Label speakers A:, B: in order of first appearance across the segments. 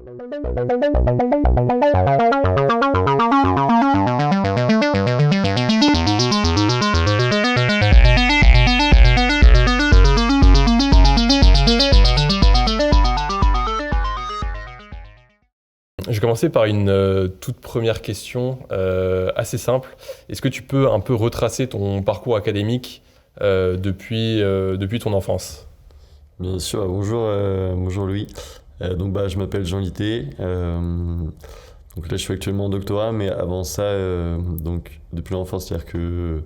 A: Je vais commencer par une toute première question assez simple. Est-ce que tu peux un peu retracer ton parcours académique depuis ton enfance?
B: Bien sûr, bonjour Louis. Je m'appelle Jean Litté. Donc là, je suis actuellement en doctorat, mais avant ça, donc depuis l'enfance, c'est-à-dire que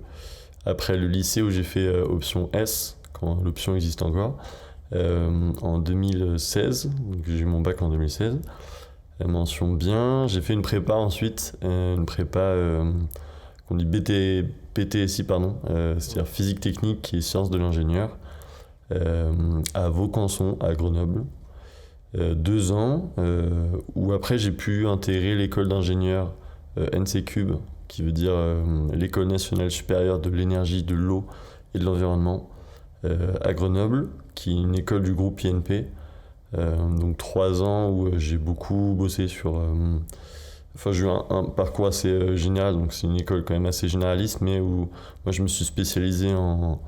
B: après le lycée où j'ai fait option S, quand l'option existe encore, en 2016, donc j'ai eu mon bac en 2016. Mention bien. J'ai fait une prépa ensuite, une prépa qu'on dit BTSI, pardon, c'est-à-dire physique technique et sciences de l'ingénieur, à Vaucanson, à Grenoble. 2 ans, où après j'ai pu intégrer l'école d'ingénieur NCCUB, qui veut dire l'École nationale supérieure de l'énergie, de l'eau et de l'environnement, à Grenoble, qui est une école du groupe INP. Donc 3 ans où j'ai beaucoup bossé sur... j'ai eu un parcours assez général, donc c'est une école quand même assez généraliste, mais où moi je me suis spécialisé en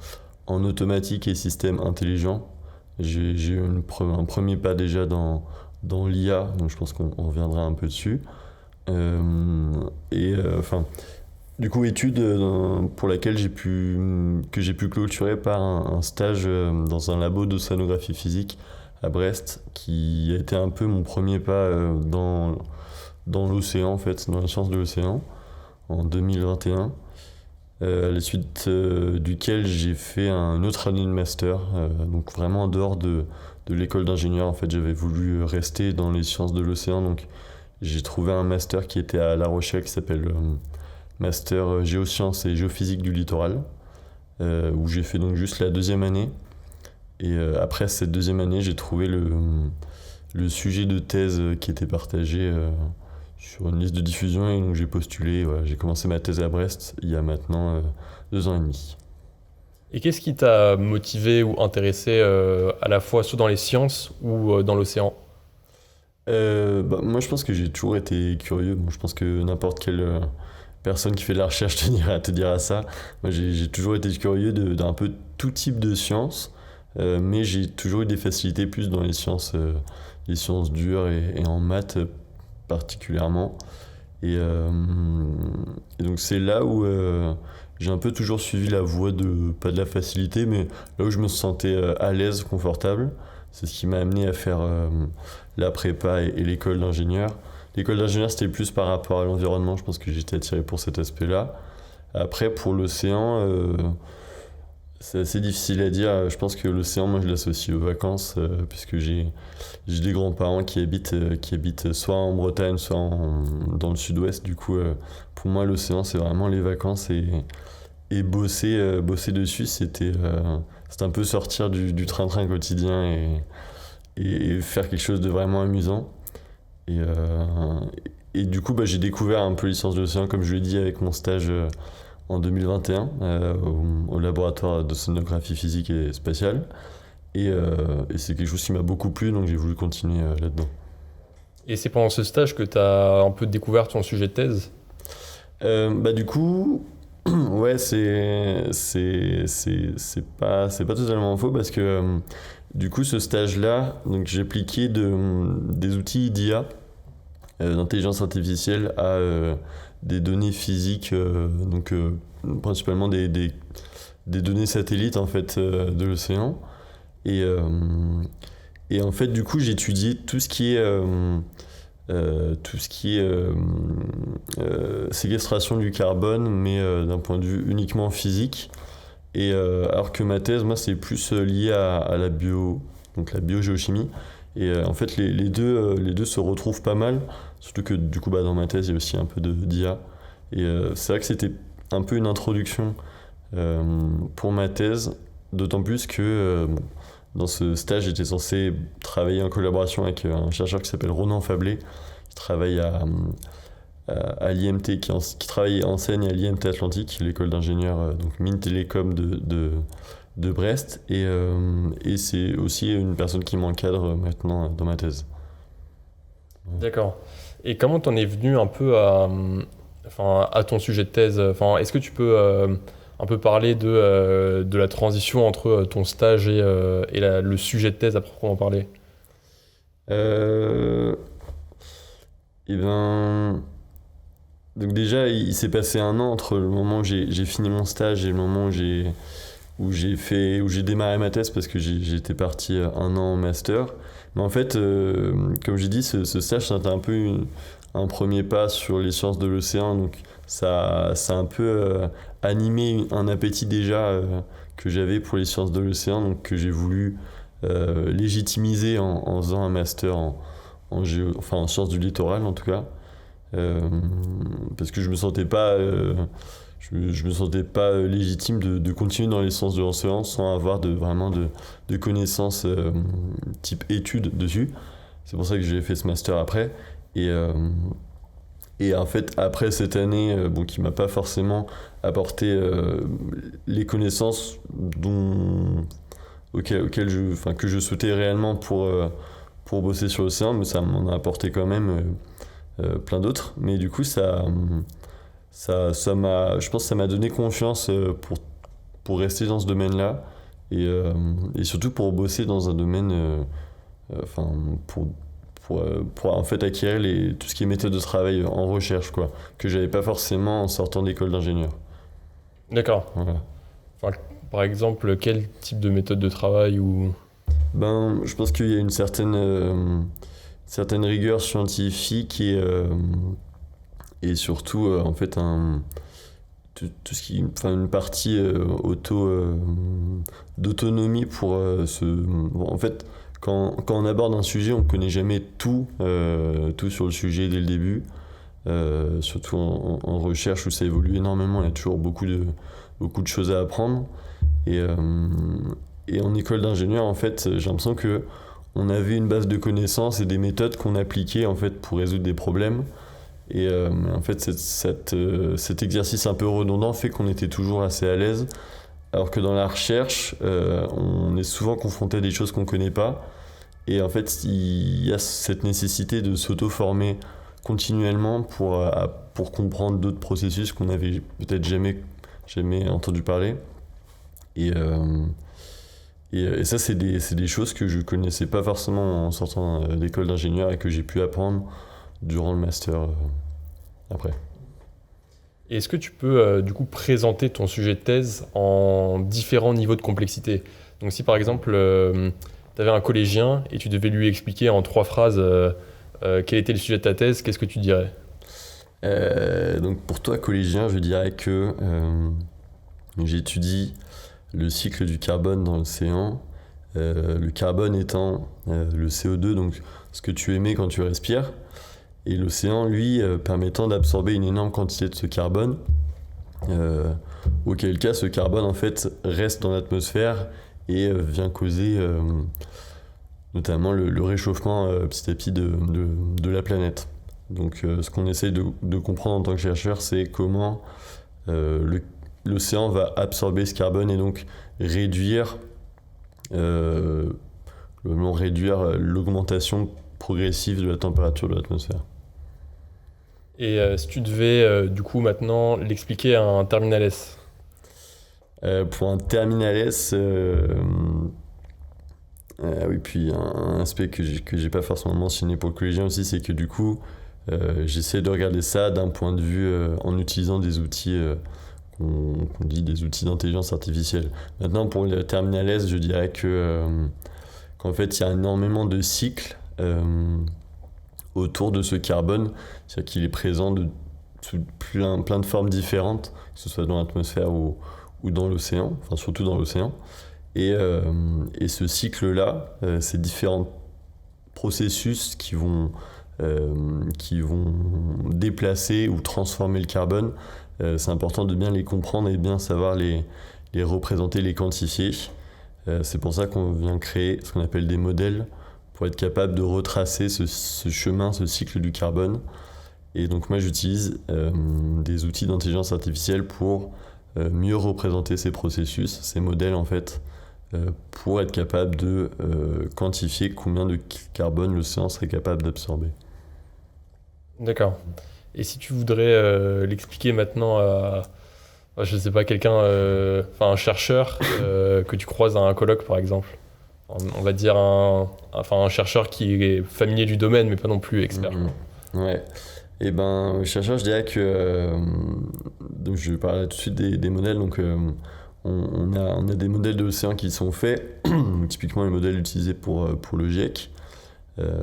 B: automatique et système intelligent. J'ai eu un premier pas déjà dans l'IA, donc je pense qu'on reviendra un peu dessus. Du coup, étude pour laquelle que j'ai pu clôturer par un stage dans un labo d'océanographie physique à Brest, qui a été un peu mon premier pas dans l'océan, en fait, dans la science de l'océan, en 2021. À la suite duquel j'ai fait un autre année de master, donc vraiment en dehors de l'école d'ingénieur. En fait, j'avais voulu rester dans les sciences de l'océan, donc j'ai trouvé un master qui était à La Rochelle, qui s'appelle Master Géosciences et Géophysique du littoral, où j'ai fait donc juste la 2e année. Et après cette 2e année, j'ai trouvé le sujet de thèse qui était partagé sur une liste de diffusion, et donc j'ai postulé. Voilà, j'ai commencé ma thèse à Brest il y a maintenant 2 ans et demi.
A: Et qu'est-ce qui t'a motivé ou intéressé à la fois soit dans les sciences ou dans l'océan?
B: Moi, je pense que j'ai toujours été curieux. Bon, je pense que n'importe quelle personne qui fait de la recherche te dira ça. Moi, j'ai toujours été curieux d'un peu tout type de sciences, mais j'ai toujours eu des facilités plus dans les sciences dures et en maths particulièrement. Et donc c'est là où j'ai un peu toujours suivi la voie pas de la facilité, mais là où je me sentais à l'aise, confortable. C'est ce qui m'a amené à faire la prépa et l'école d'ingénieur. L'école d'ingénieur, c'était plus par rapport à l'environnement. Je pense que j'étais attiré pour cet aspect-là. Après, pour l'océan, c'est assez difficile à dire. Je pense que l'océan, moi, je l'associe aux vacances, puisque j'ai des grands-parents qui habitent soit en Bretagne, soit dans le sud-ouest. Du coup, pour moi, l'océan, c'est vraiment les vacances, et bosser dessus, c'était un peu sortir du train-train quotidien et faire quelque chose de vraiment amusant. Et du coup, j'ai découvert un peu les sciences de l'océan, comme je l'ai dit, avec mon stage en 2021 au laboratoire d'océanographie physique et spatiale. Et c'est quelque chose qui m'a beaucoup plu, donc j'ai voulu continuer là-dedans.
A: Et c'est pendant ce stage que tu as un peu découvert ton sujet de thèse?
B: Du coup, ouais, c'est pas totalement faux, parce que du coup, ce stage-là, donc j'ai appliqué des outils d'IA, d'intelligence artificielle, à des données physiques, principalement des données satellites, en fait, de l'océan. Et en fait, du coup, j'ai étudié tout ce qui est séquestration du carbone, mais d'un point de vue uniquement physique. Et alors que ma thèse, moi, c'est plus lié à la donc la biogéochimie. Et en fait, les deux se retrouvent pas mal, surtout que du coup, dans ma thèse, il y a aussi un peu d'IA. Et c'est vrai que c'était un peu une introduction pour ma thèse, d'autant plus que dans ce stage, j'étais censé travailler en collaboration avec un chercheur qui s'appelle Ronan Fablé, qui travaille à l'IMT, qui travaille et enseigne à l'IMT Atlantique, l'école d'ingénieurs, donc mine télécom de Brest. Et c'est aussi une personne qui m'encadre maintenant dans ma thèse.
A: D'accord. Et comment t'en es venu un peu à ton sujet de thèse? Enfin, est-ce que tu peux un peu parler de la transition entre ton stage et le sujet de thèse à proprement parler?
B: Euh, et ben, donc déjà, il s'est passé un an entre le moment où j'ai fini mon stage et le moment où j'ai démarré ma thèse parce que j'étais parti un an en master. Mais en fait, comme j'ai dit, ce stage c'était un peu un premier pas sur les sciences de l'océan, donc ça a un peu animé un appétit déjà que j'avais pour les sciences de l'océan, donc que j'ai voulu légitimiser en faisant un master enfin en sciences du littoral en tout cas. Euh, Parce que je me sentais pas légitime de continuer dans les sciences de l'océan sans avoir vraiment de connaissances type études dessus. C'est pour ça que j'ai fait ce master après. Et, euh, et en fait, après cette année, bon, qui m'a pas forcément apporté les connaissances enfin, que je souhaitais réellement pour bosser sur l'océan, mais ça m'en a apporté quand même plein d'autres. Mais du coup, je pense que ça m'a donné confiance pour rester dans ce domaine-là et surtout pour bosser dans un domaine, enfin, pour en fait acquérir tout ce qui est méthode de travail en recherche, quoi, que j'avais pas forcément en sortant d'école d'ingénieur.
A: D'accord.
B: Voilà.
A: Enfin, par exemple, quel type de méthode de travail ou...
B: Ben, je pense qu'il y a une certaine rigueur scientifique et surtout en fait tout ce qui, enfin une partie d'autonomie pour bon, en fait quand on aborde un sujet on ne connaît jamais tout sur le sujet dès le début, surtout en recherche où ça évolue énormément, il y a toujours beaucoup de choses à apprendre et, euh, et en école d'ingénieur en fait j'ai l'impression que on avait une base de connaissances et des méthodes qu'on appliquait en fait pour résoudre des problèmes. Et en fait, cet exercice un peu redondant fait qu'on était toujours assez à l'aise. Alors que dans la recherche, on est souvent confronté à des choses qu'on ne connaît pas. Et en fait, il y a cette nécessité de s'auto-former continuellement pour comprendre d'autres processus qu'on n'avait peut-être jamais entendu parler. Et, euh, et ça, c'est des choses que je ne connaissais pas forcément en sortant d'école d'ingénieur et que j'ai pu apprendre durant le master après.
A: Et est-ce que tu peux du coup présenter ton sujet de thèse en différents niveaux de complexité? Donc si par exemple tu avais un collégien et tu devais lui expliquer en 3 phrases quel était le sujet de ta thèse, qu'est-ce que tu dirais?
B: Donc pour toi, collégien, je dirais que j'étudie le cycle du carbone dans l'océan. Le carbone étant le CO2, donc ce que tu émets quand tu respires, et l'océan, lui, permettant d'absorber une énorme quantité de ce carbone, auquel cas ce carbone en fait reste dans l'atmosphère et vient causer notamment le réchauffement petit à petit de la planète. Donc ce qu'on essaye de comprendre en tant que chercheur, c'est comment l'océan va absorber ce carbone et donc réduire, réduire l'augmentation progressive de la température de l'atmosphère.
A: Et si tu devais du coup maintenant l'expliquer à un terminal S?
B: Pour un terminal S, oui, puis un aspect que j'ai pas forcément mentionné pour le collégien aussi, c'est que du coup, j'essaie de regarder ça d'un point de vue en utilisant des outils qu'on dit des outils d'intelligence artificielle. Maintenant, pour le terminal S, je dirais qu'en fait, il y a énormément de cycles autour de ce carbone, c'est-à-dire qu'il est présent sous plein de formes différentes, que ce soit dans l'atmosphère ou dans l'océan, enfin surtout dans l'océan. Et ce cycle-là, ces différents processus qui vont déplacer ou transformer le carbone, c'est important de bien les comprendre et bien savoir les représenter, les quantifier. C'est pour ça qu'on vient créer ce qu'on appelle des modèles pour être capable de retracer ce chemin, ce cycle du carbone. Et donc moi j'utilise des outils d'intelligence artificielle pour mieux représenter ces processus, ces modèles en fait, pour être capable de quantifier combien de carbone l'océan serait capable d'absorber.
A: D'accord. Et si tu voudrais l'expliquer maintenant je sais pas, quelqu'un, enfin un chercheur que tu croises à un colloque par exemple, on va dire enfin un chercheur qui est familier du domaine mais pas non plus expert,
B: Mhm.
A: quoi.
B: Ouais. Et ben, chercheur, je dirais que. Donc, je vais parler tout de suite des modèles. Donc, on a des modèles de l'océan qui sont faits. Donc, typiquement, les modèles utilisés pour le GIEC, euh,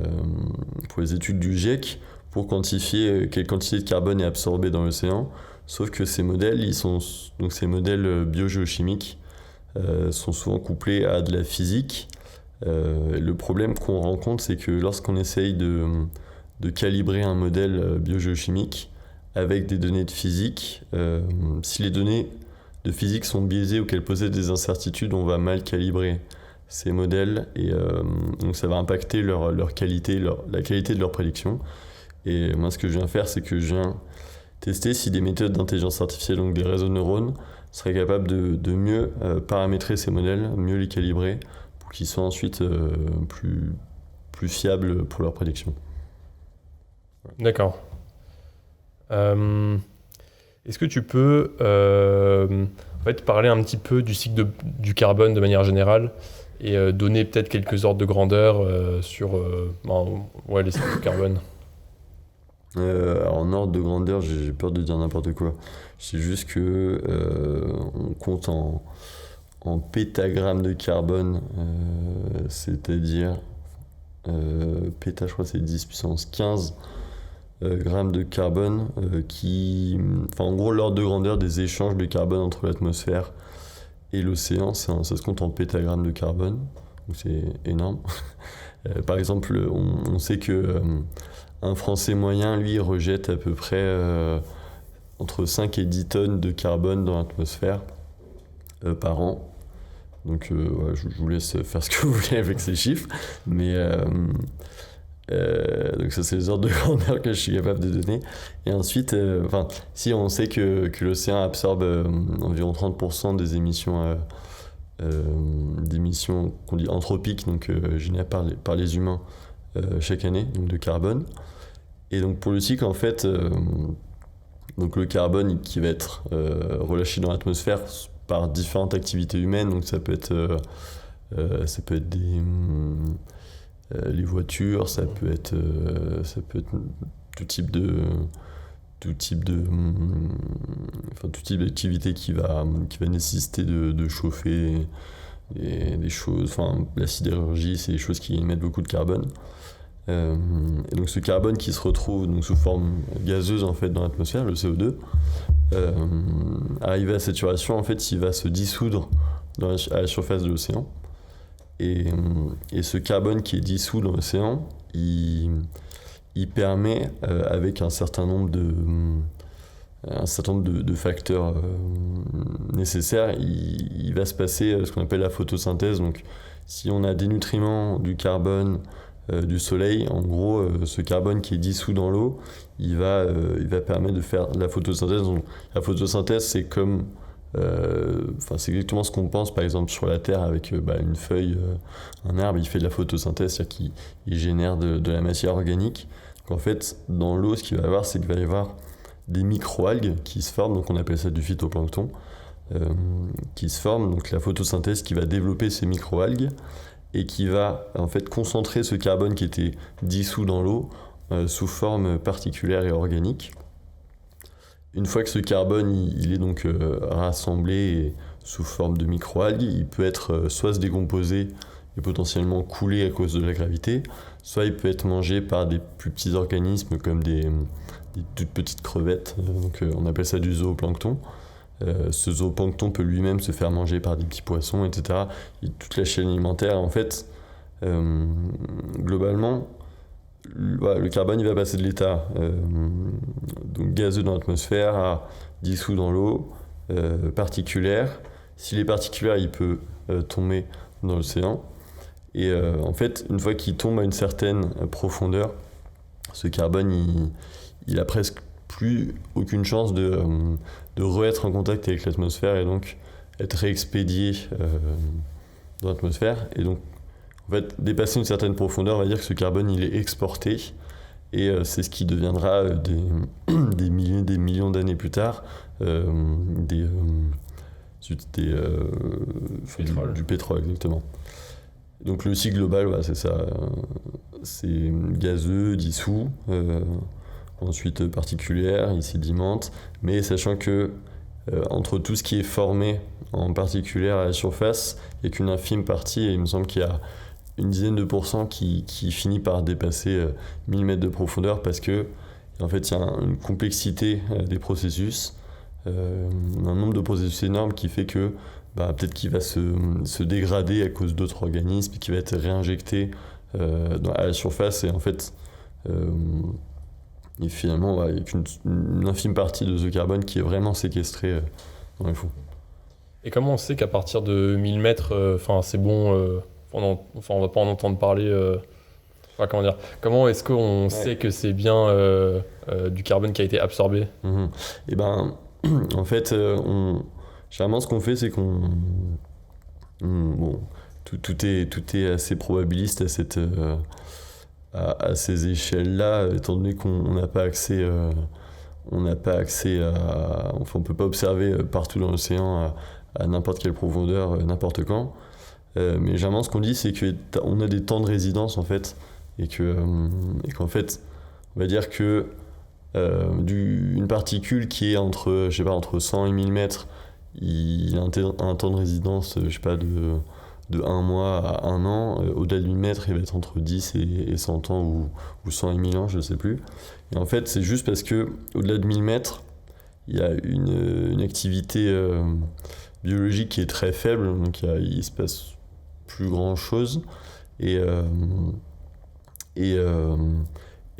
B: pour les études du GIEC, pour quantifier quelle quantité de carbone est absorbée dans l'océan. Sauf que ces modèles, donc ces modèles biogéochimiques, sont souvent couplés à de la physique. Le problème qu'on rencontre, c'est que lorsqu'on essaye de calibrer un modèle biogéochimique avec des données de physique, si les données de physique sont biaisées ou qu'elles possèdent des incertitudes, on va mal calibrer ces modèles et donc ça va impacter leur qualité, la qualité de leur prédiction. Et moi, ce que je viens faire, c'est que je viens tester si des méthodes d'intelligence artificielle, donc des réseaux de neurones, seraient capables de mieux paramétrer ces modèles, mieux les calibrer pour qu'ils soient ensuite plus fiables pour leur prédiction.
A: D'accord. Euh, Est-ce que tu peux en fait, parler un petit peu du cycle du carbone de manière générale et donner peut-être quelques ordres de grandeur sur ouais, les cycles du carbone?
B: Alors en ordre de grandeur, j'ai peur de dire n'importe quoi. C'est juste que on compte en pétagrammes de carbone, c'est-à-dire péta, je crois que c'est 10 puissance 15 grammes de carbone enfin en gros l'ordre de grandeur des échanges de carbone entre l'atmosphère et l'océan, ça se compte en pétagrammes de carbone, donc c'est énorme. Par exemple, on sait que un Français moyen, lui, rejette à peu près entre 5 et 10 tonnes de carbone dans l'atmosphère par an. Donc voilà, je vous laisse faire ce que vous voulez avec ces chiffres. Mais donc ça, c'est les ordres de grandeur que je suis capable de donner. Et ensuite, si on sait que l'océan absorbe environ 30% des d'émissions qu'on dit anthropiques, donc générées par les humains chaque année, donc de carbone. Et donc pour le cycle, en fait, donc le carbone qui va être relâché dans l'atmosphère par différentes activités humaines, donc ça peut être les voitures, ça peut être tout type de tout type de tout type d'activité qui va nécessiter de chauffer des choses, enfin la sidérurgie, c'est des choses qui émettent beaucoup de carbone. Et donc ce carbone qui se retrouve donc sous forme gazeuse en fait dans l'atmosphère, le CO2, arrivé à saturation, en fait, il va se dissoudre à la surface de l'océan. Et ce carbone qui est dissous dans l'océan, il permet, avec un certain nombre de facteurs nécessaires, il va se passer ce qu'on appelle la photosynthèse. Donc, si on a des nutriments, du carbone, du soleil, en gros, ce carbone qui est dissous dans l'eau, il va permettre de faire la photosynthèse. Donc, la photosynthèse, c'est comme c'est exactement ce qu'on pense par exemple sur la Terre avec une feuille, un arbre, il fait de la photosynthèse, c'est-à-dire qu'il génère de la matière organique. Donc en fait, dans l'eau, ce qu'il va y avoir, c'est qu'il va y avoir des micro-algues qui se forment, donc on appelle ça du phytoplancton, qui se forment, donc la photosynthèse qui va développer ces micro-algues et qui va en fait concentrer ce carbone qui était dissous dans l'eau sous forme particulière et organique. Une fois que ce carbone il est donc rassemblé sous forme de microalgues, il peut être soit se décomposer et potentiellement couler à cause de la gravité, soit il peut être mangé par des plus petits organismes comme des toutes petites crevettes, donc on appelle ça du zooplancton. Ce zooplancton peut lui-même se faire manger par des petits poissons, etc. Et toute la chaîne alimentaire, en fait, globalement, le carbone il va passer de l'état donc gazeux dans l'atmosphère à dissous dans l'eau, particulaire. S'il est particulaire, il peut tomber dans l'océan. Et en fait, une fois qu'il tombe à une certaine profondeur, ce carbone il a presque plus aucune chance de re-être en contact avec l'atmosphère et donc être réexpédié dans l'atmosphère. Et donc en fait, dépasser une certaine profondeur, on va dire que ce carbone il est exporté Et c'est ce qui deviendra des millions d'années plus tard du pétrole, exactement. Donc le cycle global, voilà, c'est ça. C'est gazeux, dissous, ensuite particulière, il sédimente, mais sachant que entre tout ce qui est formé en particulière à la surface, il n'y a qu'une infime partie, et il me semble qu'il y a une dizaine de pourcents qui finit par dépasser 1000 mètres de profondeur parce que en fait il y a une complexité des processus, un nombre de processus énorme qui fait que peut-être qu'il va se dégrader à cause d'autres organismes et qui va être réinjecté à la surface et en fait et finalement il n'y a qu'une infime partie de ce carbone qui est vraiment séquestré dans les fonds.
A: Et comment on sait qu'à partir de 1000 mètres, c'est bon, on va pas en entendre parler. Comment dire? Comment est-ce qu'on sait que c'est bien du carbone qui a été absorbé?
B: Et en fait, généralement, ce qu'on fait, c'est tout est assez probabiliste à ces échelles-là, étant donné qu'on n'a pas accès, on peut pas observer partout dans l'océan à n'importe quelle profondeur, n'importe quand. Mais généralement, ce qu'on dit, c'est qu'on a des temps de résidence en fait, et qu'en fait, on va dire que une particule qui est entre 100 et 1000 mètres, il a un temps de résidence, de 1 mois à 1 an. Au-delà de 1000 mètres, il va être entre 10 et 100 ans ou 100 et 1000 ans, je ne sais plus. Et en fait, c'est juste parce que au-delà de 1000 mètres, il y a une activité biologique qui est très faible, donc il se passe plus grand chose et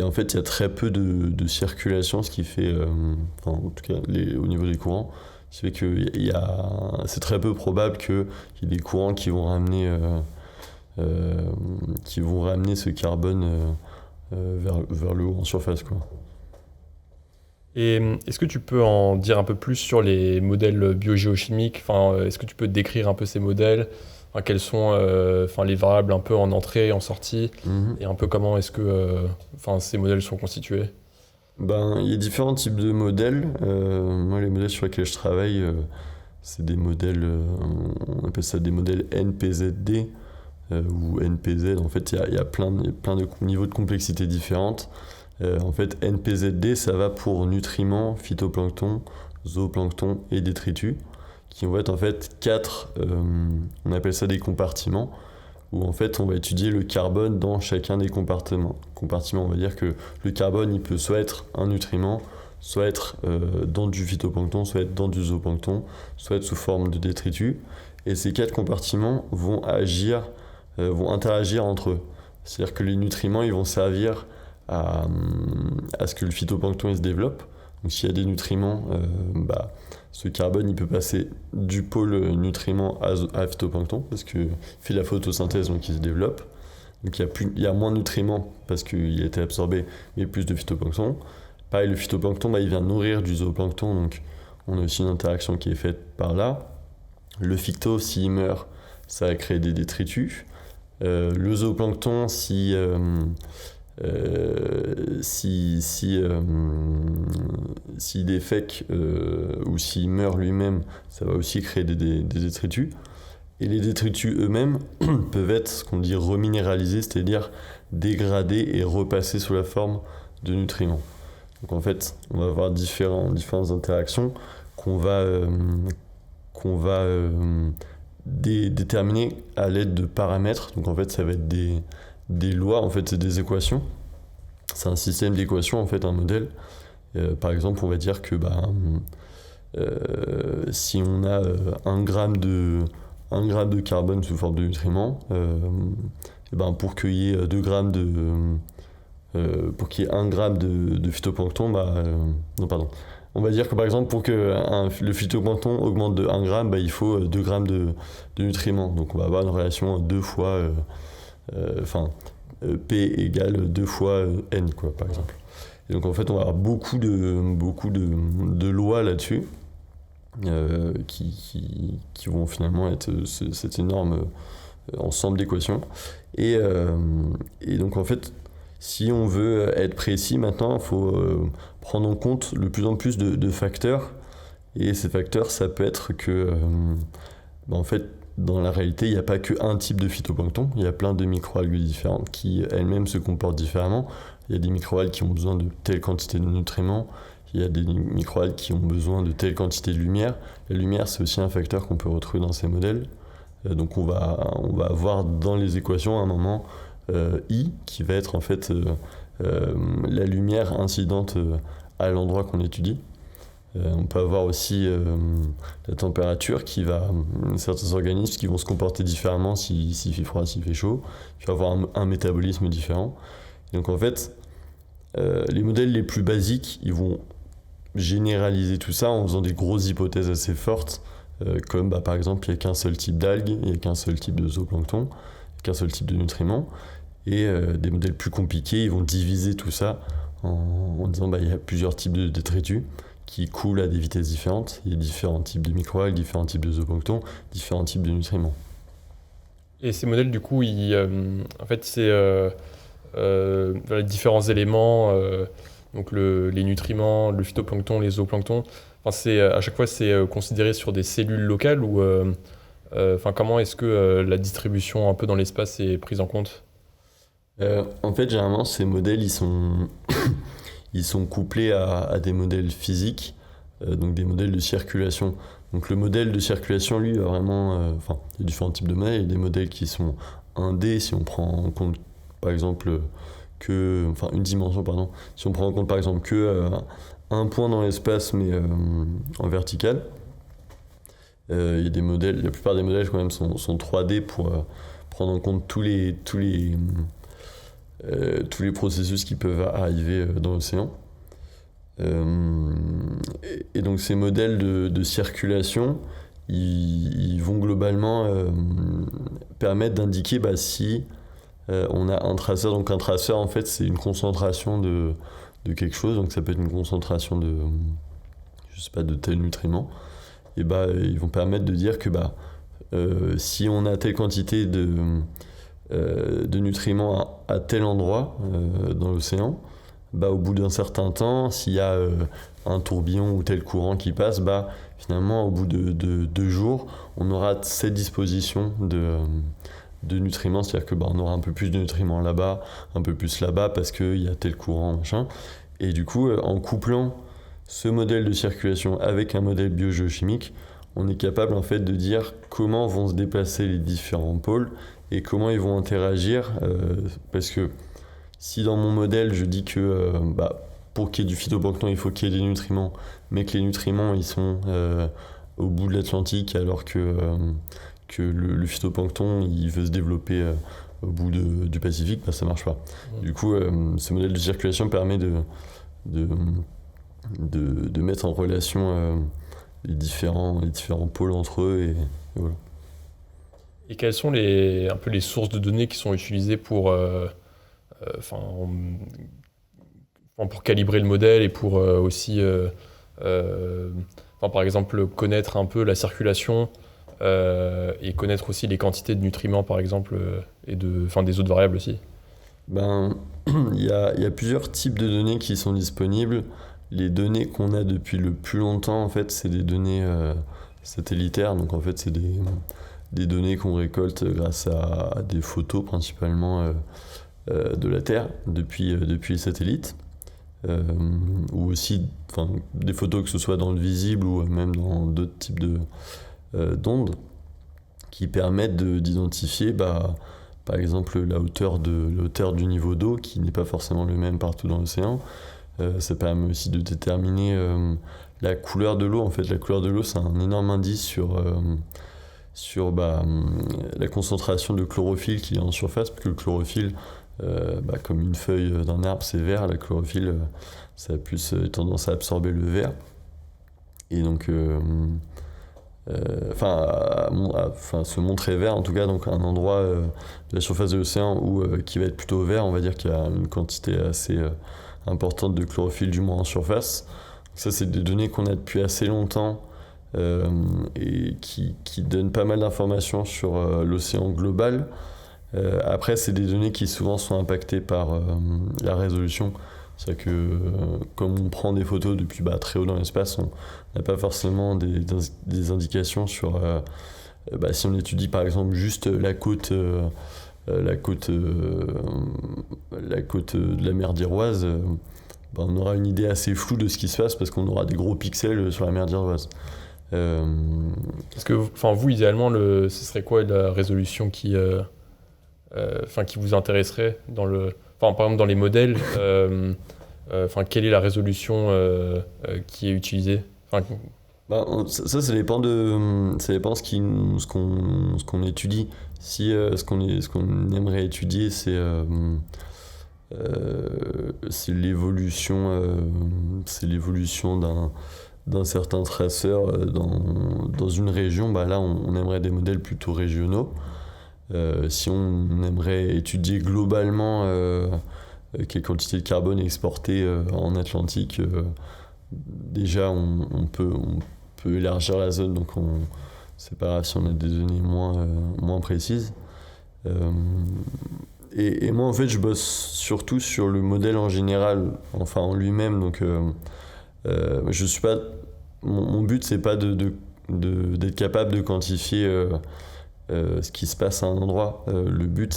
B: en fait il y a très peu de circulation, ce qui fait en tout cas au niveau des courants, ce qui fait que c'est très peu probable qu'il y ait des courants qui vont ramener ce carbone vers le haut en surface, quoi.
A: Et est-ce que tu peux en dire un peu plus sur les modèles biogéochimiques? Est-ce que tu peux décrire un peu ces modèles? Quelles sont les variables un peu en entrée et en sortie, et un peu comment est-ce que ces modèles sont constitués?
B: Il y a différents types de modèles. Moi, les modèles sur lesquels je travaille, c'est des modèles, on appelle ça des modèles NPZD ou NPZ. En fait, il y a plein de niveaux de complexité différentes. En fait, NPZD, ça va pour nutriments, phytoplancton, zooplancton et détritus, qui vont être en fait 4, on appelle ça des compartiments, où en fait on va étudier le carbone dans chacun des compartiments. On va dire que le carbone, il peut soit être un nutriment, soit être dans du phytoplancton, soit être dans du zooplancton, soit être sous forme de détritus. Et ces 4 compartiments vont interagir entre eux. C'est-à-dire que les nutriments, ils vont servir à ce que le phytoplancton il se développe. Donc s'il y a des nutriments, ce carbone il peut passer du pôle nutriment à phytoplancton parce qu'il fait la photosynthèse, donc il se développe. Donc il y a moins de nutriments parce qu'il a été absorbé, mais plus de phytoplancton. Pareil, le phytoplancton il vient nourrir du zooplancton, donc on a aussi une interaction qui est faite par là. Le phyto, s'il meurt, ça va créer des détritus. Le zooplancton, s'il défèque ou s'il meurt lui-même, ça va aussi créer des détritus. Et les détritus eux-mêmes peuvent être ce qu'on dit reminéralisés, c'est-à-dire dégradés et repassés sous la forme de nutriments. Donc en fait, on va avoir différentes interactions qu'on va déterminer à l'aide de paramètres. Donc en fait, ça va être des lois, en fait, c'est des équations. C'est un système d'équations, en fait, un modèle. Par exemple, on va dire que si on a 1 gramme de carbone sous forme de nutriments, pour qu'il y ait 2 grammes pour qu'il y ait 1 gramme de phytoplancton, non, pardon. On va dire que par exemple, pour que le phytoplancton augmente de 1 gramme, il faut 2 grammes de nutriments. Donc on va avoir une relation 2 fois, P égale 2 fois N, quoi, par exemple. Et donc en fait, on va avoir beaucoup de lois là-dessus qui vont finalement être cet énorme ensemble d'équations. Et donc en fait, Si on veut être précis maintenant, il faut prendre en compte de plus en plus de facteurs. Et ces facteurs, ça peut être que, en fait, dans la réalité, il n'y a pas qu'un type de phytoplancton. Il y a plein de microalgues différentes qui elles-mêmes se comportent différemment. Il y a des microalgues qui ont besoin de telle quantité de nutriments. Il y a des microalgues qui ont besoin de telle quantité de lumière. La lumière, c'est aussi un facteur qu'on peut retrouver dans ces modèles. Donc on va avoir dans les équations à un moment I qui va être en fait la lumière incidente à l'endroit qu'on étudie. On peut avoir aussi la température qui va... certains organismes qui vont se comporter différemment s'il fait froid, s'il fait chaud. Tu vas avoir un métabolisme différent. Et donc en fait, les modèles les plus basiques, ils vont généraliser tout ça en faisant des grosses hypothèses assez fortes, comme par exemple il n'y a qu'un seul type d'algues, il n'y a qu'un seul type de zooplancton, qu'un seul type de nutriments. Et des modèles plus compliqués, ils vont diviser tout ça en disant il y a plusieurs types de détritus qui coulent à des vitesses différentes. Il y a différents types de microalgues, différents types de zooplancton, différents types de nutriments.
A: Et ces modèles, du coup, en fait, c'est les différents éléments, donc les nutriments, le phytoplancton, les zooplanctons. Enfin, à chaque fois, c'est considéré sur des cellules locales ou comment est-ce que la distribution un peu dans l'espace est prise en compte?
B: En fait, généralement, ces modèles, ils sont couplés à des modèles physiques, donc des modèles de circulation. Donc le modèle de circulation, lui, vraiment... il y a différents types de modèles. Il y a des modèles qui sont 1D, si on prend en compte, par exemple, une dimension, pardon. Si on prend en compte, par exemple, un point dans l'espace, mais en vertical. Il y a des modèles, la plupart des modèles, quand même, sont 3D pour prendre en compte tous les processus qui peuvent arriver dans l'océan. Et donc ces modèles de circulation, ils vont globalement permettre d'indiquer si on a un traceur. Donc un traceur, en fait, c'est une concentration de quelque chose. Donc ça peut être une concentration de tel nutriment. Et ils vont permettre de dire que si on a telle quantité de nutriments à tel endroit dans l'océan, au bout d'un certain temps, s'il y a un tourbillon ou tel courant qui passe, finalement, au bout de 2 jours, on aura cette disposition de nutriments, c'est-à-dire qu'on aura un peu plus de nutriments là-bas, un peu plus là-bas, parce qu'il y a tel courant, machin. Et du coup, en couplant ce modèle de circulation avec un modèle biogéochimique, on est capable en fait de dire comment vont se déplacer les différents pôles et comment ils vont interagir, parce que si dans mon modèle je dis que pour qu'il y ait du phytoplancton il faut qu'il y ait des nutriments, mais que les nutriments ils sont au bout de l'Atlantique alors que le phytoplancton il veut se développer au bout du Pacifique, ça marche pas. Du coup, ce modèle de circulation permet de mettre en relation les différents pôles entre eux et voilà.
A: Et quelles sont les sources de données qui sont utilisées pour calibrer le modèle et pour aussi, par exemple, connaître un peu la circulation et connaître aussi les quantités de nutriments, par exemple, et des autres variables aussi?
B: Il y a plusieurs types de données qui sont disponibles. Les données qu'on a depuis le plus longtemps, en fait, c'est des données satellitaires. Donc, en fait, c'est des données qu'on récolte grâce à des photos principalement de la Terre depuis les satellites. Ou aussi des photos que ce soit dans le visible ou même dans d'autres types d'ondes qui permettent d'identifier par exemple la hauteur du niveau d'eau qui n'est pas forcément le même partout dans l'océan. Ça permet aussi de déterminer la couleur de l'eau. En fait, la couleur de l'eau, c'est un énorme indice sur la concentration de chlorophylle qu'il y a en surface, parce que le chlorophylle, comme une feuille d'un arbre, c'est vert. La chlorophylle, ça a plus tendance à absorber le vert. Et donc, se montrer vert, en tout cas, donc un endroit de la surface de l'océan qui va être plutôt vert, on va dire qu'il y a une quantité assez importante de chlorophylle, du moins en surface. Donc ça, c'est des données qu'on a depuis assez longtemps et qui donnent pas mal d'informations sur l'océan global. Après, c'est des données qui souvent sont impactées par la résolution. C'est-à-dire que comme on prend des photos depuis très haut dans l'espace, on n'a pas forcément des indications sur si on étudie par exemple juste la côte de la mer d'Iroise, on aura une idée assez floue de ce qui se passe parce qu'on aura des gros pixels sur la mer d'Iroise.
A: Parce que, vous, idéalement, ce serait quoi la résolution qui vous intéresserait par exemple, dans les modèles, quelle est la résolution qui est utilisée?
B: Ça dépend ce qu'on étudie. Si ce qu'on aimerait étudier, c'est l'évolution d'un certain traceur dans une région, là on aimerait des modèles plutôt régionaux. Si on aimerait étudier globalement quelle quantité de carbone est exportée en Atlantique, déjà on peut élargir la zone, donc c'est pas grave si on a des données moins précises. Et moi en fait je bosse surtout sur le modèle en général, en lui-même, donc je suis pas, mon but c'est pas d'être capable de quantifier ce qui se passe à un endroit. Le but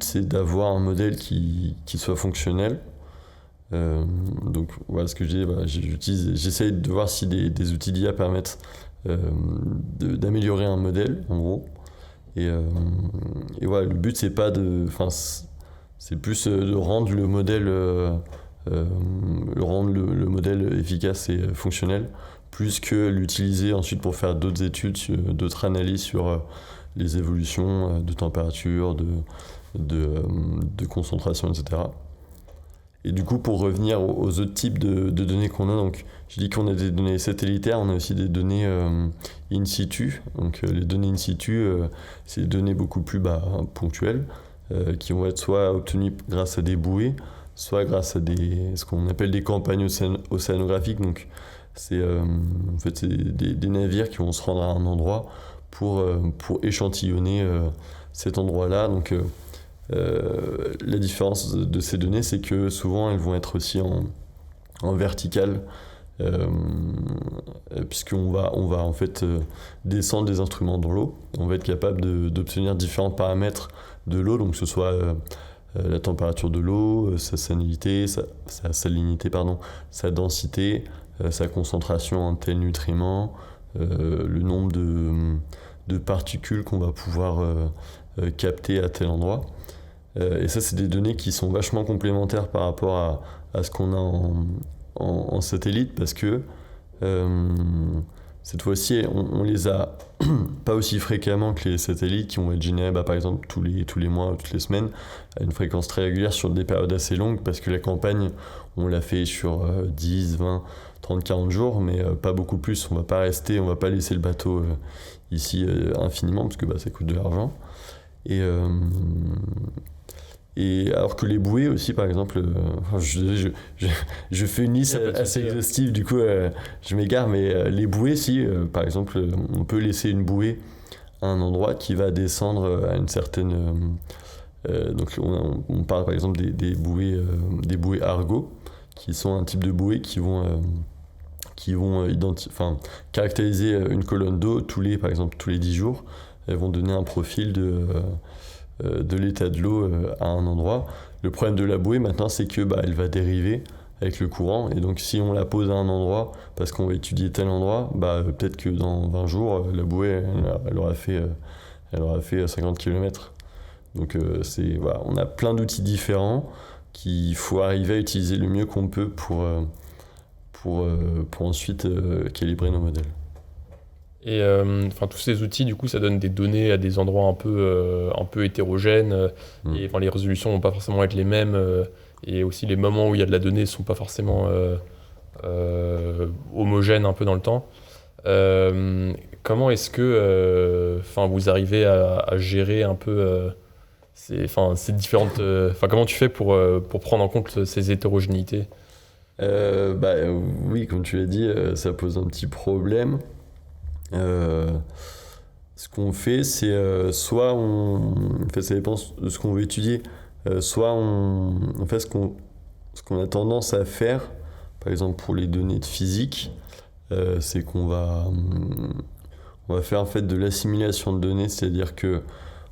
B: c'est d'avoir un modèle qui soit fonctionnel. Donc voilà ce que je dis, j'essaye de voir si des outils d'IA permettent d'améliorer un modèle en gros. Et voilà, le but c'est pas c'est plus de rendre le modèle efficace et fonctionnel, plus que l'utiliser ensuite pour faire d'autres études, d'autres analyses sur les évolutions de température, de concentration, etc. Et du coup, pour revenir aux autres types de données qu'on a, donc je dis qu'on a des données satellitaires, on a aussi des données in situ. Donc les données in situ, c'est des données beaucoup plus ponctuelles, qui vont être soit obtenues grâce à des bouées, soit grâce à ce qu'on appelle des campagnes océanographiques. Donc c'est des navires qui vont se rendre à un endroit pour échantillonner cet endroit-là. Donc la différence de ces données, c'est que souvent elles vont être aussi en verticale, puisqu'on va en fait descendre des instruments dans l'eau. On va être capable d'obtenir différents paramètres de l'eau, donc que ce soit la température de l'eau, sa salinité, sa densité, sa concentration en tel nutriment, le nombre de particules qu'on va pouvoir capter à tel endroit. Et ça, c'est des données qui sont vachement complémentaires par rapport à ce qu'on a en satellite, parce que cette fois-ci, on les a pas aussi fréquemment que les satellites qui vont être générés par exemple tous les mois ou toutes les semaines à une fréquence très régulière sur des périodes assez longues, parce que la campagne, on l'a fait sur 10, 20, 30, 40 jours, mais pas beaucoup plus. On va pas laisser le bateau ici infiniment, parce que ça coûte de l'argent. Et alors que les bouées aussi, par exemple, je fais une liste assez exhaustive, du coup je m'égare, mais les bouées, par exemple, on peut laisser une bouée à un endroit qui va descendre à une certaine... donc on parle par exemple des bouées Argo, qui sont un type de bouée qui vont caractériser une colonne d'eau par exemple tous les 10 jours. Elles vont donner un profil de l'état de l'eau à un endroit. Le problème de la bouée maintenant, c'est que elle va dériver avec le courant, et donc si on la pose à un endroit parce qu'on va étudier tel endroit, peut-être que dans 20 jours la bouée elle aura fait 50 km. Donc on a plein d'outils différents qu'il faut arriver à utiliser le mieux qu'on peut pour ensuite calibrer nos modèles.
A: Et tous ces outils, du coup, ça donne des données à des endroits un peu hétérogènes, et les résolutions vont pas forcément être les mêmes, et aussi les moments où il y a de la donnée sont pas forcément homogènes un peu dans le temps. Comment est-ce que vous arrivez à gérer un peu ces différentes... comment tu fais pour prendre en compte ces hétérogénéités?
B: Oui, comme tu l'as dit, ça pose un petit problème. Ce qu'on fait, c'est soit en fait, ça dépend de ce qu'on veut étudier, soit on fait ce qu'on a tendance à faire, par exemple pour les données de physique, c'est on va faire en fait de l'assimilation de données, c'est-à-dire que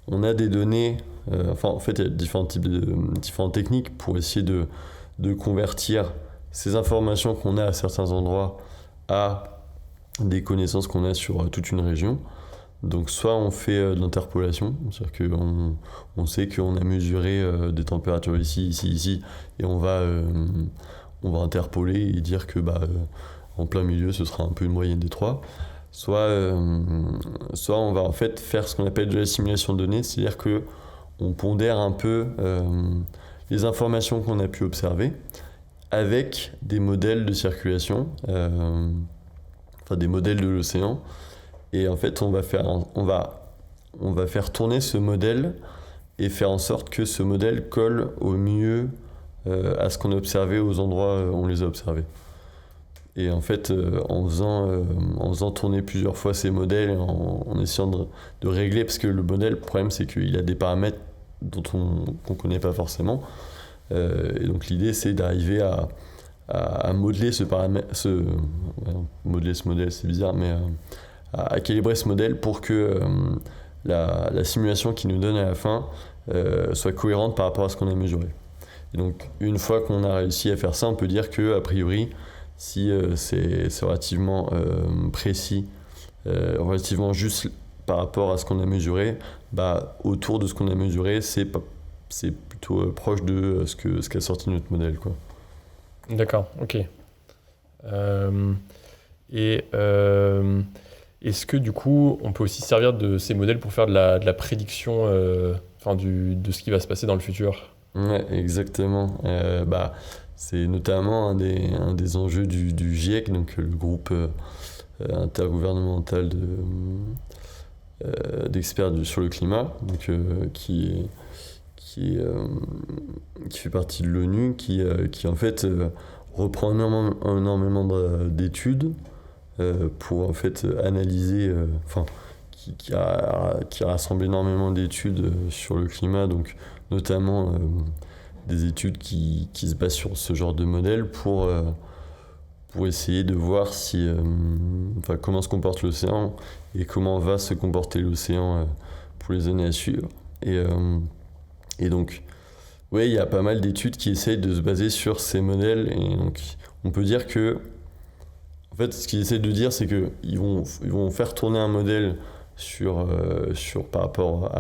B: on a des données, enfin en fait il y a différentes techniques pour essayer de convertir ces informations qu'on a à certains endroits à des connaissances qu'on a sur toute une région. Donc soit on fait de l'interpolation, c'est-à-dire qu'on sait qu'on a mesuré des températures ici, ici, ici, et on va interpoler et dire que en plein milieu ce sera un peu une moyenne des trois. Soit on va en fait faire ce qu'on appelle de l'assimilation de données, c'est-à-dire que on pondère un peu les informations qu'on a pu observer avec des modèles de circulation, enfin des modèles de l'océan. Et en fait, on va faire tourner ce modèle et faire en sorte que ce modèle colle au mieux à ce qu'on a observé aux endroits où on les a observés. Et en fait, en faisant tourner plusieurs fois ces modèles, et en essayant de régler, parce que le modèle, le problème, c'est qu'il a des paramètres qu'on ne connaît pas forcément. Et donc l'idée, c'est d'arriver à modeler modeler ce modèle, c'est bizarre, mais à calibrer ce modèle pour que la simulation qui nous donne à la fin soit cohérente par rapport à ce qu'on a mesuré. Et donc une fois qu'on a réussi à faire ça, on peut dire que a priori, si c'est relativement précis, relativement juste par rapport à ce qu'on a mesuré, autour de ce qu'on a mesuré, c'est plutôt proche de ce qu'a sorti notre modèle, quoi.
A: D'accord, ok. Et est-ce que du coup, on peut aussi se servir de ces modèles pour faire de la prédiction de ce qui va se passer dans le futur?
B: Ouais, exactement. C'est notamment un des enjeux du GIEC, donc le groupe intergouvernemental d'experts sur le climat, donc, qui fait partie de l'ONU, qui en fait reprend énormément d'études pour en fait analyser, qui a rassemblé énormément d'études sur le climat, donc notamment des études qui se basent sur ce genre de modèle pour essayer de voir comment se comporte l'océan et comment va se comporter l'océan pour les années à suivre. Et donc, ouais, il y a pas mal d'études qui essayent de se baser sur ces modèles. Et donc, on peut dire que, en fait, ce qu'ils essayent de dire, c'est qu'ils vont faire tourner un modèle par rapport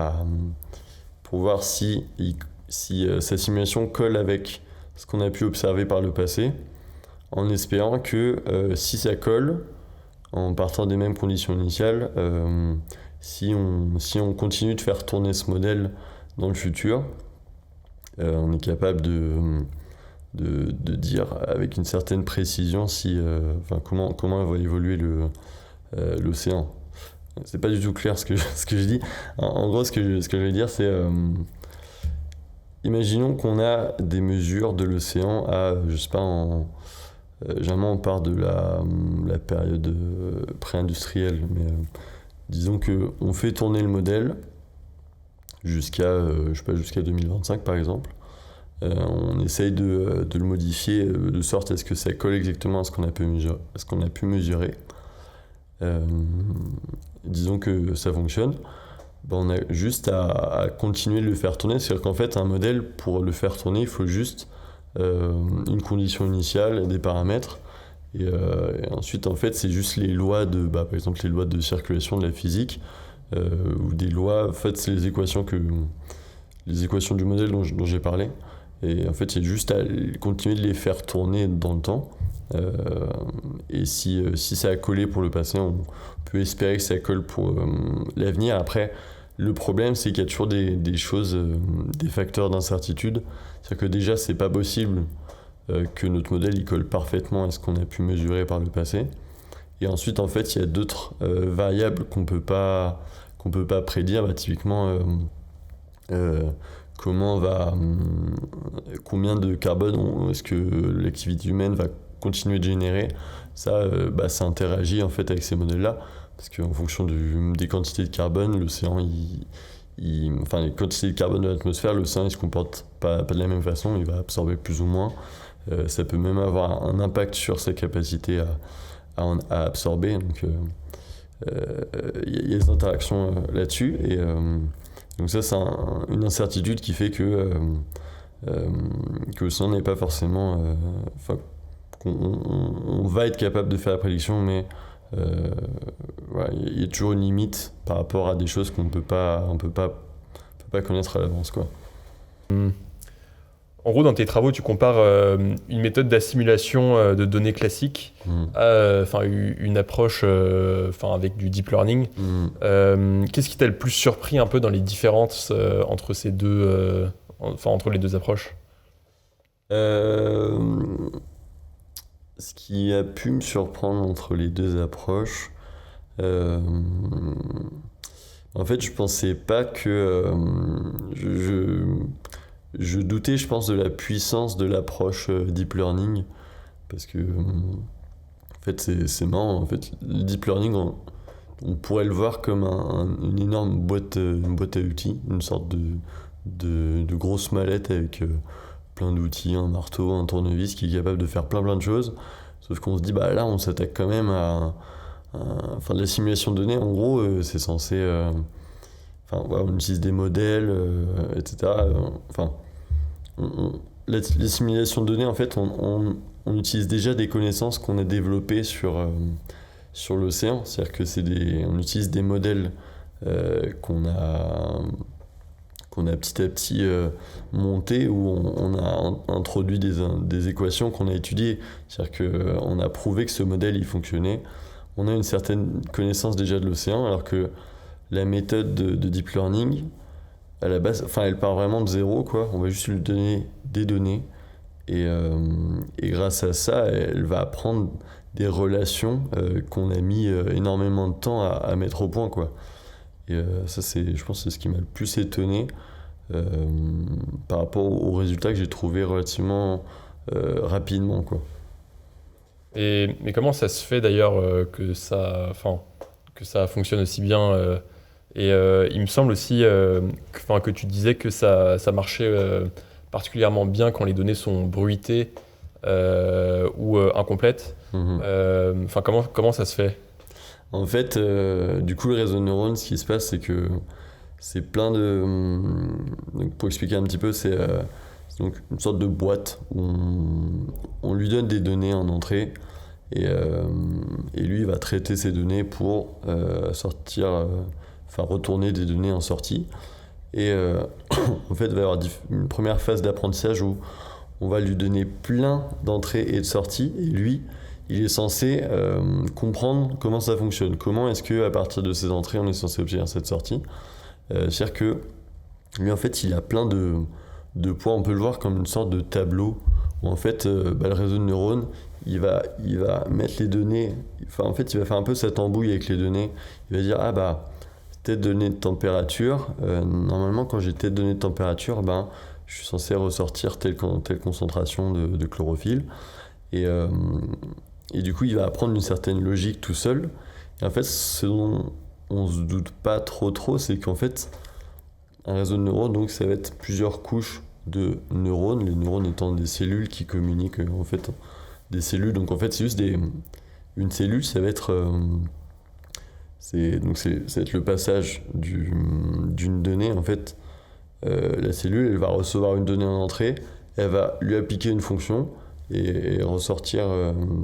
B: pour voir si sa simulation colle avec ce qu'on a pu observer par le passé, en espérant que si ça colle, en partant des mêmes conditions initiales, si on continue de faire tourner ce modèle dans le futur, on est capable de dire avec une certaine précision comment va évoluer l'océan. C'est pas du tout clair ce que je dis. En gros, ce que je veux dire, c'est imaginons qu'on a des mesures de l'océan je sais pas, généralement on part de la période pré-industrielle, mais disons qu'on fait tourner le modèle jusqu'à 2025 par exemple. On essaye de le modifier de sorte à ce que ça colle exactement à ce qu'on a pu mesurer. Disons que ça fonctionne. On a juste à continuer de le faire tourner. C'est-à-dire qu'en fait, un modèle, pour le faire tourner, il faut juste une condition initiale, des paramètres. Et ensuite, en fait, c'est juste les lois par exemple, les lois de circulation de la physique, ou des lois. En fait, c'est les équations du modèle dont j'ai parlé. Et en fait, c'est juste à continuer de les faire tourner dans le temps. Et si ça a collé pour le passé, on peut espérer que ça colle pour l'avenir. Après, le problème, c'est qu'il y a toujours des choses, des facteurs d'incertitude. C'est-à-dire que déjà, c'est pas possible que notre modèle il colle parfaitement à ce qu'on a pu mesurer par le passé. Et ensuite, en fait, il y a d'autres variables qu'on peut pas prédire. Typiquement, combien de carbone est-ce que l'activité humaine va continuer de générer. Ça interagit en fait avec ces modèles-là. parce qu'en fonction des quantités de carbone, l'océan, enfin, les quantités de carbone de l'atmosphère, l'océan il se comporte pas de la même façon, il va absorber plus ou moins. Ça peut même avoir un impact sur sa capacité à absorber. Donc il y a des interactions là-dessus. Et donc ça, c'est une incertitude qui fait que l'océan n'est pas forcément... on va être capable de faire la prédiction, mais voilà, il y a toujours une limite par rapport à des choses qu'on peut pas connaître à l'avance, quoi.
A: En gros, dans tes travaux, tu compares une méthode d'assimilation de données classique à une approche avec du deep learning. Qu'est-ce qui t'a le plus surpris un peu dans les différences entre ces deux, entre les deux approches?
B: Ce qui a pu me surprendre entre les deux approches, en fait, je pensais pas que je doutais, je pense, de la puissance de l'approche deep learning, parce que en fait, c'est marrant. En fait, le deep learning, on pourrait le voir comme une énorme boîte à outils, une sorte de grosse mallette avec plein d'outils, un marteau, un tournevis qui est capable de faire plein de choses. Sauf qu'on se dit, bah là, on s'attaque quand même de la simulation de données. En gros, c'est censé... on utilise des modèles, etc. Les simulations de données, en fait, on utilise déjà des connaissances qu'on a développées sur l'océan. C'est-à-dire que on utilise des modèles qu'on a petit à petit monté, où on a introduit des équations qu'on a étudiées. C'est-à-dire qu'on a prouvé que ce modèle il fonctionnait. On a une certaine connaissance déjà de l'océan, alors que la méthode de deep learning, à la base, elle part vraiment de zéro, quoi. On va juste lui donner des données, et grâce à ça, elle va apprendre des relations qu'on a mis énormément de temps à mettre au point, quoi. Et ça, je pense, c'est ce qui m'a le plus étonné par rapport aux résultats que j'ai trouvés relativement rapidement, quoi.
A: Mais comment ça se fait d'ailleurs que ça fonctionne aussi bien il me semble aussi que tu disais que ça marchait particulièrement bien quand les données sont bruitées ou incomplètes. Comment ça se fait?
B: En fait, du coup, le réseau de neurones, ce qui se passe, c'est que c'est plein de... Donc, pour expliquer un petit peu, c'est donc une sorte de boîte où on lui donne des données en entrée, et lui, il va traiter ces données pour retourner des données en sortie. Et en fait, il va y avoir une première phase d'apprentissage où on va lui donner plein d'entrées et de sorties, et lui, il est censé comprendre comment ça fonctionne. Comment est-ce qu'à partir de ces entrées, on est censé obtenir cette sortie. C'est-à-dire que lui, en fait, il a plein de points. On peut le voir comme une sorte de tableau où, en fait, le réseau de neurones, il va mettre les données... en fait, il va faire un peu cette embrouille avec les données. Il va dire, telle donnée de température, normalement, quand j'ai telle donnée de température, je suis censé ressortir telle concentration de chlorophylle. Et du coup, il va apprendre une certaine logique tout seul. Et en fait, ce dont on se doute pas trop, c'est qu'en fait, un réseau de neurones, donc ça va être plusieurs couches de neurones, les neurones étant des cellules qui communiquent, en fait, des cellules. Donc en fait, c'est juste une cellule, ça va être ça va être le passage d'une donnée. En fait, la cellule, elle va recevoir une donnée en entrée, elle va lui appliquer une fonction et ressortir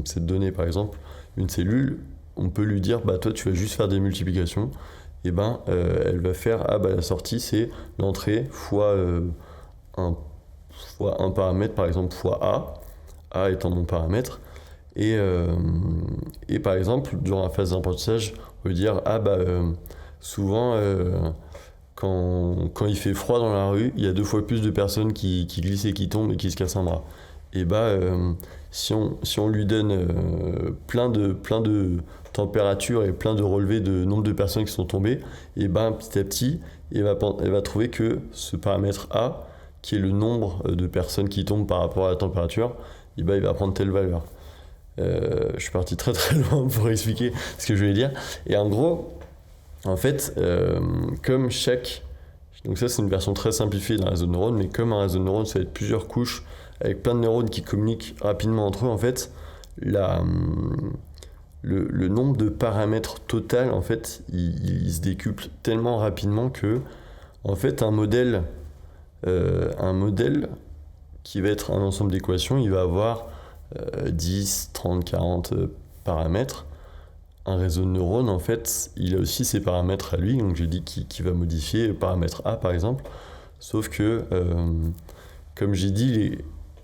B: cette donnée. Par exemple, une cellule, on peut lui dire, toi, tu vas juste faire des multiplications. Et elle va faire, la sortie, c'est l'entrée fois un paramètre, par exemple, fois A étant mon paramètre. Et par exemple, durant la phase d'apprentissage, on peut dire, souvent, quand il fait froid dans la rue, il y a 2 fois plus de personnes qui glissent et qui tombent et qui se cassent un bras. Et si on lui donne plein de températures et plein de relevés de nombre de personnes qui sont tombées, et petit à petit, elle va trouver que ce paramètre A, qui est le nombre de personnes qui tombent par rapport à la température, il va prendre telle valeur. Je suis parti très très loin pour expliquer ce que je voulais dire. Et en gros, en fait, comme chaque... Donc ça, c'est une version très simplifiée d'un réseau de neurones, mais comme un réseau de neurones, ça va être plusieurs couches avec plein de neurones qui communiquent rapidement entre eux, en fait, le nombre de paramètres total, en fait, il se décuple tellement rapidement que, en fait, un modèle qui va être un ensemble d'équations, il va avoir 10, 30, 40 paramètres. Un réseau de neurones, en fait, il a aussi ses paramètres à lui, donc j'ai dit qu'il va modifier le paramètre A, par exemple, sauf que, comme j'ai dit,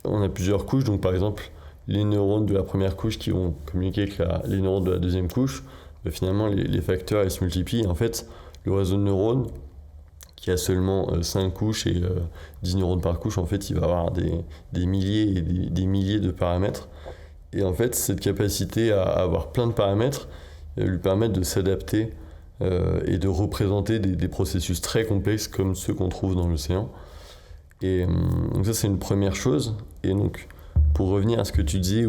B: on a plusieurs couches, donc par exemple, les neurones de la première couche qui vont communiquer avec les neurones de la deuxième couche, finalement, les facteurs, ils se multiplient, et en fait, le réseau de neurones, qui a seulement 5 couches et 10 neurones par couche, en fait, il va avoir des milliers et des milliers de paramètres. Et en fait, cette capacité à avoir plein de paramètres lui permet de s'adapter et de représenter des processus très complexes comme ceux qu'on trouve dans l'océan. Et donc ça, c'est une première chose. Et donc, pour revenir à ce que tu disais,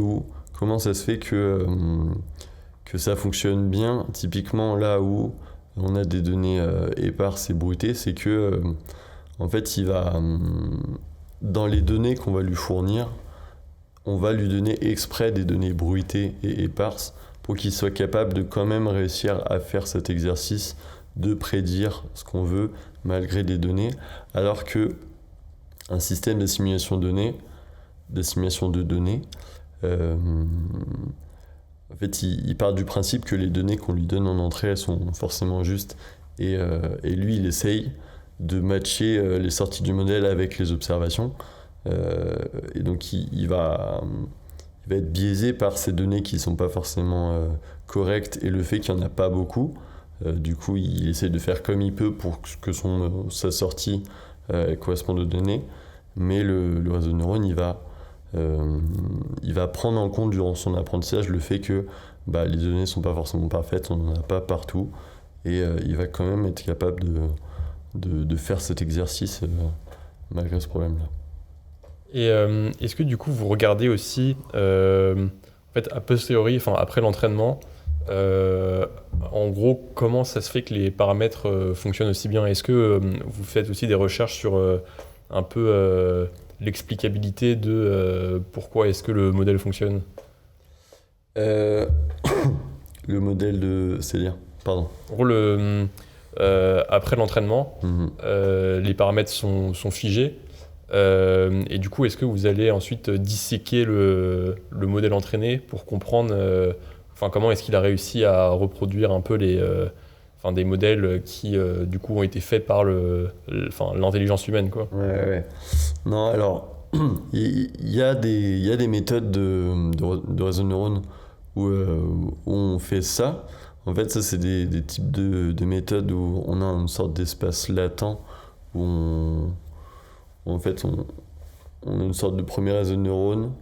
B: comment ça se fait que ça fonctionne bien, typiquement là où on a des données éparses et bruitées, c'est que en fait, dans les données qu'on va lui fournir, on va lui donner exprès des données bruitées et éparses pour qu'il soit capable de quand même réussir à faire cet exercice de prédire ce qu'on veut malgré des données, alors que un système d'assimilation de données, en fait, il part du principe que les données qu'on lui donne en entrée, elles sont forcément justes, et lui, il essaye de matcher les sorties du modèle avec les observations. Et donc il va être biaisé par ces données qui ne sont pas forcément correctes et le fait qu'il n'y en a pas beaucoup. Du coup, il essaie de faire comme il peut pour que sa sortie corresponde aux données. Mais le réseau de neurones, il va prendre en compte durant son apprentissage le fait que les données ne sont pas forcément parfaites, on n'en a pas partout. Et il va quand même être capable de faire cet exercice malgré ce problème-là.
A: Et est-ce que du coup vous regardez aussi, en fait, a posteriori, enfin après l'entraînement, en gros, comment ça se fait que les paramètres fonctionnent aussi bien? Est-ce que vous faites aussi des recherches sur un peu l'explicabilité de pourquoi est-ce que le modèle fonctionne?
B: Le modèle c'est-à-dire, pardon.
A: En gros, après l'entraînement, les paramètres sont figés. Et du coup, est-ce que vous allez ensuite disséquer le modèle entraîné pour comprendre comment est-ce qu'il a réussi à reproduire un peu des modèles qui du coup ont été faits par l'intelligence humaine, quoi.
B: Ouais. Non, alors il y a des méthodes de réseau de neurones où on fait ça. En fait, ça c'est des types de méthodes où on a une sorte d'espace latent où en fait, on a une sorte de premier réseau de neurones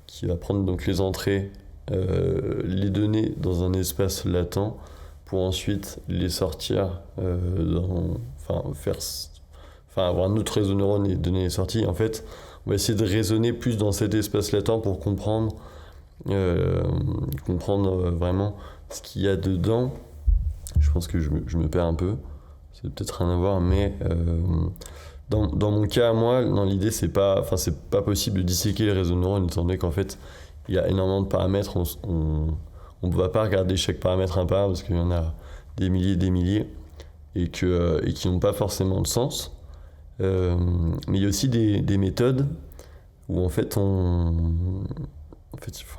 B: qui va prendre donc les entrées, les données dans un espace latent pour ensuite les sortir, avoir un autre réseau de neurones et donner les sorties. En fait, on va essayer de raisonner plus dans cet espace latent pour comprendre vraiment ce qu'il y a dedans. Je pense que je me perds un peu, c'est peut-être rien à voir, mais... Dans mon cas, moi, dans l'idée, c'est pas possible de disséquer les réseaux de neurones, étant donné qu'en fait, il y a énormément de paramètres. On ne va pas regarder chaque paramètre un par un parce qu'il y en a des milliers et qui n'ont pas forcément de sens. Mais il y a aussi des méthodes où en fait, il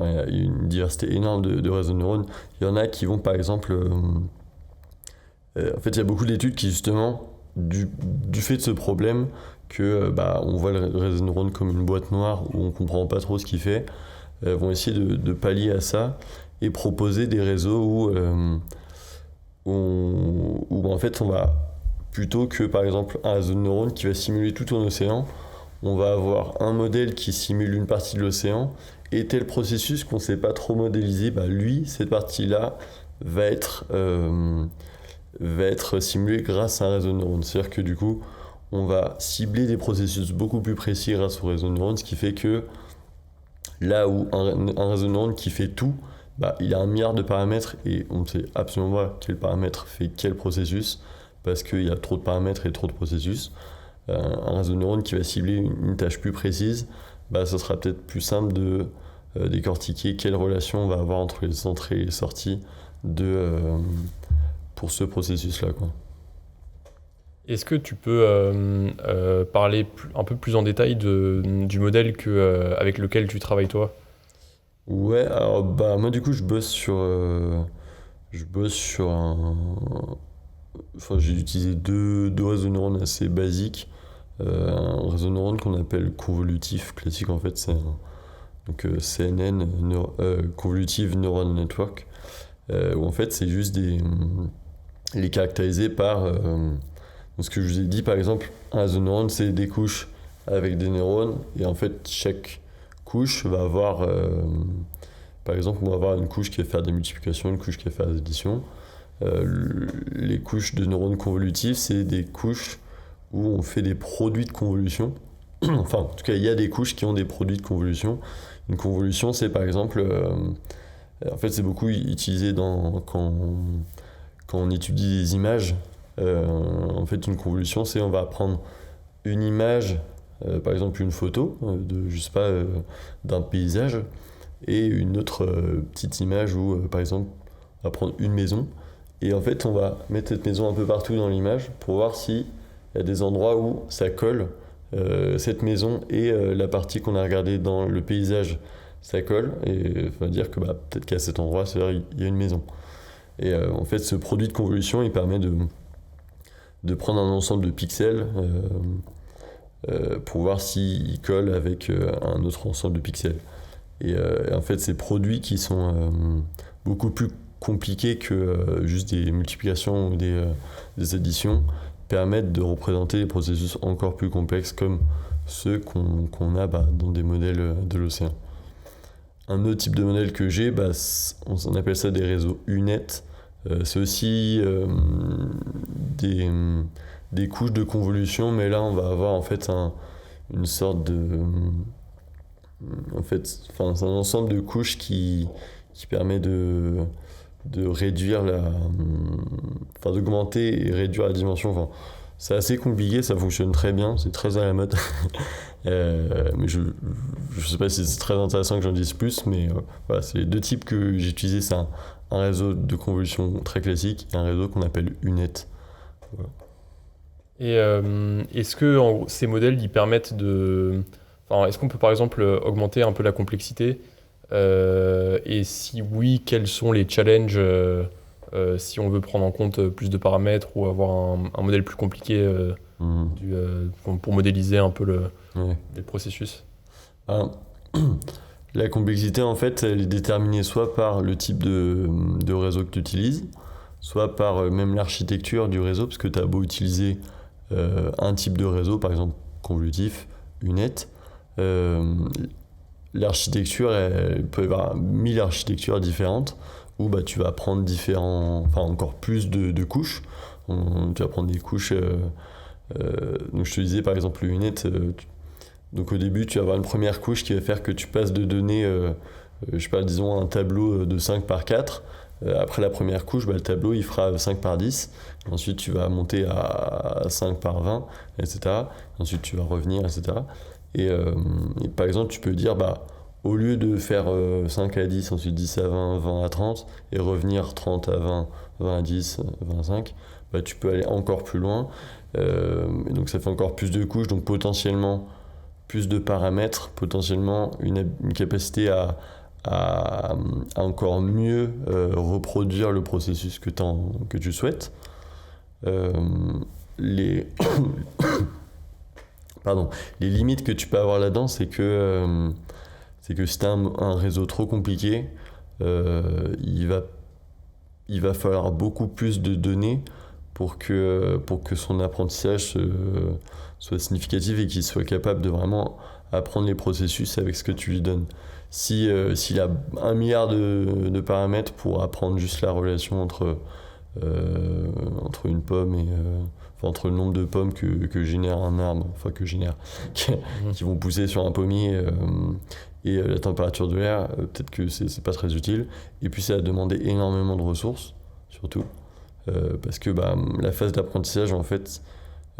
B: y a une diversité énorme de réseaux de neurones. Il y en a qui vont, par exemple, en fait, il y a beaucoup d'études qui justement du fait de ce problème que on voit le réseau de neurones comme une boîte noire où on comprend pas trop ce qu'il fait, vont essayer de pallier à ça et proposer des réseaux où en fait on va, plutôt que par exemple un réseau de neurones qui va simuler tout un océan, on va avoir un modèle qui simule une partie de l'océan et tel processus qu'on sait pas trop modéliser, lui, cette partie-là va être simulé grâce à un réseau de neurones. C'est-à-dire que du coup, on va cibler des processus beaucoup plus précis grâce au réseau de neurones, ce qui fait que Là où un réseau de neurones qui fait tout, il a 1 milliard de paramètres et on ne sait absolument pas quel paramètre fait quel processus parce qu'il y a trop de paramètres et trop de processus. Un réseau de neurones qui va cibler une tâche plus précise, ce sera peut-être plus simple de décortiquer quelle relation on va avoir entre les entrées et les sorties pour ce processus-là, quoi.
A: Est-ce que tu peux parler un peu plus en détail du modèle avec lequel tu travailles toi?
B: Ouais, alors moi du coup je bosse sur enfin j'ai utilisé deux réseaux de neurones assez basiques. Un réseau de neurones qu'on appelle convolutif classique en fait, donc CNN, Convolutive Neural Network, où en fait c'est juste les caractériser par donc ce que je vous ai dit, par exemple, un réseau de neurones, c'est des couches avec des neurones, et en fait, chaque couche va avoir, par exemple, on va avoir une couche qui va faire des multiplications, une couche qui va faire des additions. Les couches de neurones convolutifs, c'est des couches où on fait des produits de convolution. Enfin, en tout cas, il y a des couches qui ont des produits de convolution. Une convolution, c'est par exemple, en fait, c'est beaucoup utilisé quand on étudie des images. En fait, une convolution, c'est on va prendre une image, par exemple une photo d'un paysage, et une autre petite image où, par exemple, on va prendre une maison, et en fait, on va mettre cette maison un peu partout dans l'image pour voir s'il y a des endroits où ça colle, cette maison et la partie qu'on a regardée dans le paysage, ça colle, et ça veut dire que peut-être qu'à cet endroit, il y a une maison. Et en fait, ce produit de convolution, il permet de prendre un ensemble de pixels pour voir s'il colle avec un autre ensemble de pixels. Et en fait, ces produits qui sont beaucoup plus compliqués que juste des multiplications ou des additions permettent de représenter des processus encore plus complexes comme ceux qu'on a dans des modèles de l'océan. Un autre type de modèle que j'ai, on appelle ça des réseaux UNet. C'est aussi des couches de convolution, mais là on va avoir en fait une sorte de... c'est un ensemble de couches qui permet de réduire d'augmenter et réduire la dimension. Enfin, c'est assez compliqué, ça fonctionne très bien, c'est très à la mode. Mais je sais pas si c'est très intéressant que j'en dise plus, mais voilà, c'est les deux types que j'ai utilisés. C'est un réseau de convolution très classique et un réseau qu'on appelle UNet. Voilà.
A: Et est-ce que ces modèles ils permettent est-ce qu'on peut par exemple augmenter un peu la complexité? Et si oui, quels sont les challenges si on veut prendre en compte plus de paramètres ou avoir un modèle plus compliqué pour modéliser un peu les processus?
B: La complexité, en fait, elle est déterminée soit par le type de réseau que tu utilises, soit par même l'architecture du réseau, parce que tu as beau utiliser un type de réseau, par exemple convolutif, UNet, l'architecture, elle peut y avoir 1000 architectures différentes où tu vas prendre encore plus de couches. Tu vas prendre des couches. Donc je te disais par exemple le UNet. Donc au début, tu vas avoir une première couche qui va faire que tu passes de données, disons un tableau de 5 par 4. Après la première couche, le tableau il fera 5 par 10. Ensuite, tu vas monter à 5 par 20, etc. Ensuite, tu vas revenir, etc. Et par exemple, tu peux dire, au lieu de faire 5 à 10, ensuite 10 à 20, 20 à 30, et revenir 30 à 20, 20 à 10, 25, tu peux aller encore plus loin. Et donc ça fait encore plus de couches, donc potentiellement plus de paramètres, potentiellement une capacité à encore mieux reproduire le processus que tu souhaites. Les limites que tu peux avoir là-dedans, c'est que si tu as un réseau trop compliqué, il va falloir beaucoup plus de données pour que son apprentissage soit significatif et qu'il soit capable de vraiment apprendre les processus avec ce que tu lui donnes. S'il a 1 milliard de paramètres pour apprendre juste la relation entre une pomme et entre le nombre de pommes que génère un arbre, qui vont pousser sur un pommier Et la température de l'air, peut-être que c'est pas très utile. Et puis ça a demandé énormément de ressources, surtout. Parce que la phase d'apprentissage, en fait,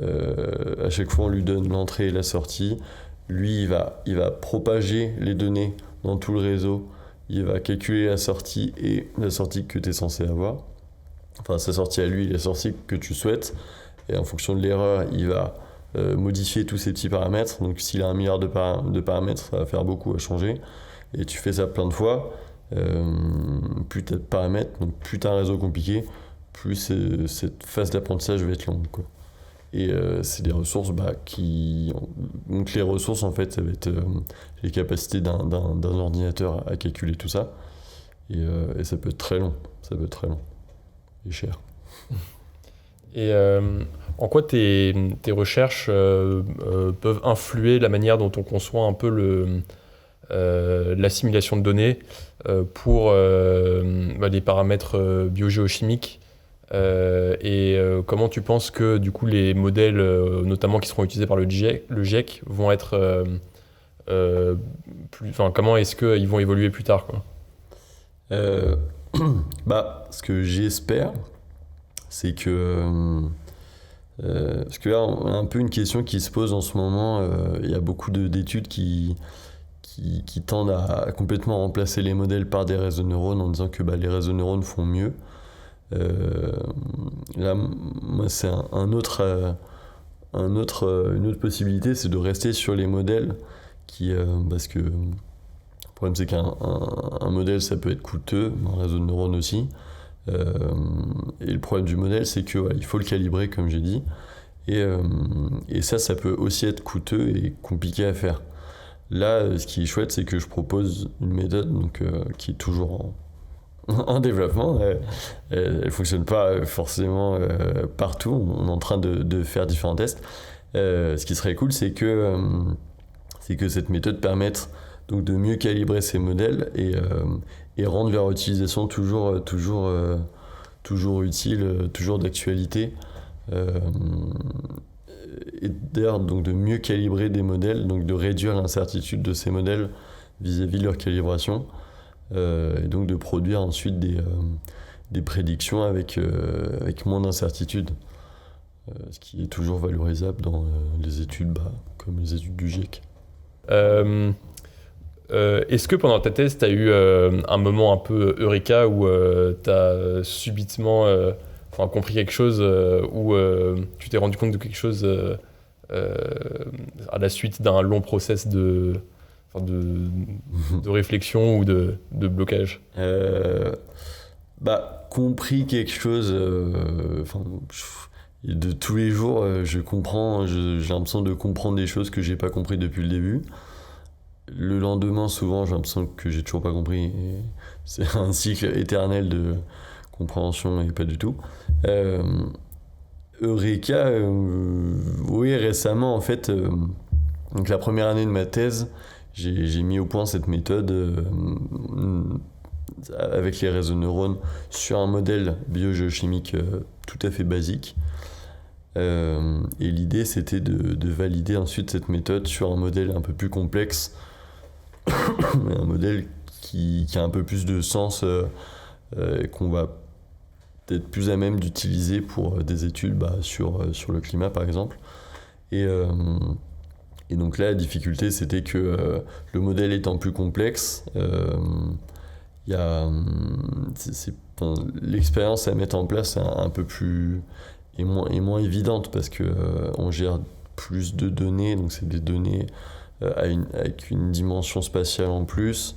B: à chaque fois on lui donne l'entrée et la sortie. Lui, il va propager les données dans tout le réseau. Il va calculer la sortie et la sortie que tu es censé avoir. Enfin, sa sortie à lui et la sortie que tu souhaites. Et en fonction de l'erreur, il va modifier tous ces petits paramètres. Donc s'il a 1 milliard de paramètres, ça va faire beaucoup à changer. Et tu fais ça plein de fois. Plus tu as de paramètres, donc plus tu as un réseau compliqué, plus cette phase d'apprentissage va être longue, quoi. Et c'est des ressources Donc les ressources, en fait, ça va être les capacités d'un ordinateur à calculer tout ça. Et ça peut être très long. Ça peut être très long. Et cher.
A: Et en quoi tes recherches peuvent influer la manière dont on conçoit un peu l'assimilation de données pour des paramètres biogéochimiques comment tu penses que du coup les modèles, notamment qui seront utilisés par le GIEC, vont être comment est-ce qu'ils vont évoluer plus tard, quoi.
B: Ce que j'espère, c'est que parce que là on a un peu une question qui se pose en ce moment. Il y a beaucoup d'études qui tendent à complètement remplacer les modèles par des réseaux de neurones en disant que les réseaux de neurones font mieux. Là, moi, c'est une autre possibilité, c'est de rester sur les modèles parce que le problème, c'est qu'un modèle, ça peut être coûteux, un réseau de neurones aussi. Et le problème du modèle, c'est que il faut le calibrer, comme j'ai dit. Et ça peut aussi être coûteux et compliqué à faire. Là, ce qui est chouette, c'est que je propose une méthode qui est toujours en développement. Elle ne fonctionne pas forcément partout. On est en train de faire différents tests. Ce qui serait cool, c'est que cette méthode permette donc de mieux calibrer ces modèles et rendre leur utilisation toujours utile, toujours d'actualité. Et d'ailleurs, donc de mieux calibrer des modèles, donc de réduire l'incertitude de ces modèles vis-à-vis de leur calibration. Et donc de produire ensuite des prédictions avec moins d'incertitude, ce qui est toujours valorisable dans les études comme les études du GIEC.
A: Est-ce que pendant ta thèse, tu as eu un moment un peu eureka où tu as subitement compris quelque chose, où tu t'es rendu compte de quelque chose à la suite d'un long process de réflexion ou de blocage?
B: Compris quelque chose, de tous les jours, j'ai l'impression de comprendre des choses que j'ai pas compris depuis le début. Le lendemain, souvent, j'ai l'impression que j'ai toujours pas compris. Et c'est un cycle éternel de compréhension et pas du tout. Eureka, oui, récemment, en fait, donc la première année de ma thèse, j'ai mis au point cette méthode avec les réseaux de neurones sur un modèle biogéochimique tout à fait basique. Et l'idée, c'était de valider ensuite cette méthode sur un modèle un peu plus complexe, un modèle qui a un peu plus de sens, qu'on va peut-être plus à même d'utiliser pour des études sur le climat, par exemple. Et donc là, la difficulté, c'était que le modèle étant plus complexe, l'expérience à mettre en place est un peu plus et moins évidente parce que on gère plus de données, donc c'est des données avec une dimension spatiale en plus.